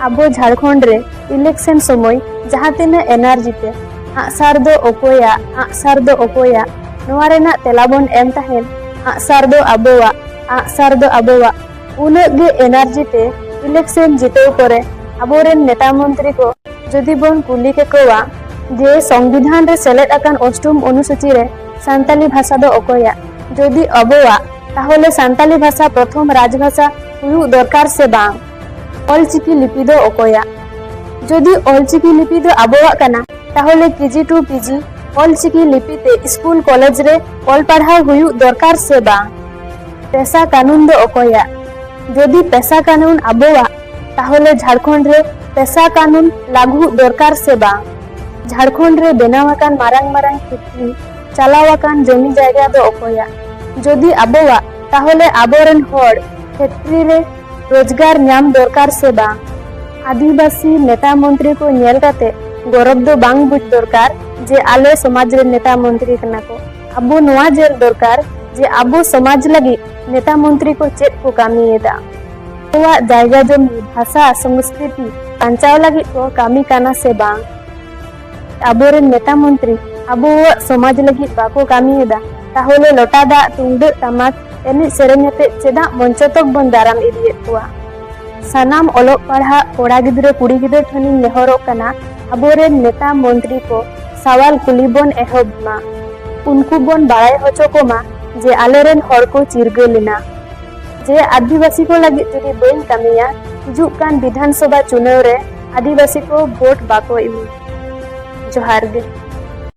আবো ঝাড়খণ্ড রে ইলেকশন সময় जहाँ तीना एनार्जी ते आगसार दो ओकोया आगसार दो ओकोया नोआ रेना तेलाबन एम तहेन आगसार दो आबोवा उनग गे एनार्जी ते इलेक्शन जितेव परे आबोरेन नेता मंत्री को जदि बन कुली के कोवा जे संविधान रे सेलेद आकान अष्टम अनुसूची रे सान्ताली भाषा दो ओकोया जदि अबोवा ताहले सान्ताली भाषा प्रथम राजभाषा हुयु दरकार से बांग ऑलचिकी लिपि दो ओकोया जदि ऑलचिकी लिपि दो आबोवा कना ताहले केजी टू पीजी ऑलचिकी लिपि ते स्कूल कॉलेज रे ऑल पढ़ाव हुयु दरकार से बांग पेशा कानून दो ओकोया जदि पेशा कानून आबोवा ताहले झारखंड रे पेशा कानून लागू दरकार से बांग झारखंड रे बेनावाकान मारांग मारांग फैक्ट्री चालावाकान जमी जायगा दो ओकोया जदि आबोवा ताहले आबोरेन होड़ फैक्ट्री रे रोजगार न्याम दरकार से बांग आदिवासी नेता मंत्री को नेल काते गौरव दो बांग बुझ दरकार जे आले समाज रे नेता मंत्री कना को अबो नोआ जेल दरकार जे अबो समाज लगी नेता मंत्री को चेक को कामीएदा तोवा जायगा जमी भाषा संस्कृति बांचाव लगी को कामी काना से बांग आबोरेन नेता मंत्री अबो समाज लगी बाको कामीएदा ताहले लोटा दा तुंदे तमाक एने सेरेन्यते चेदा मंचतक बन दाराम इदिए कोआ सानाम ओलोक पढ़ा कोड़ा गिद्रे कुड़ी गिद्रे ठनिन नेहरोक कना आबोरेन नेता मंत्री को सवाल कुली बन एहब मा उनको बन बाड़ाय होचो को मा जे आलेरेन हर को चिरगलिना जे आदिवासी को लगी जदि बइन कामिया हिजुक कान विधानसभा चुनाव रे आदिवासी को वोट बाको इमु जोहार गे।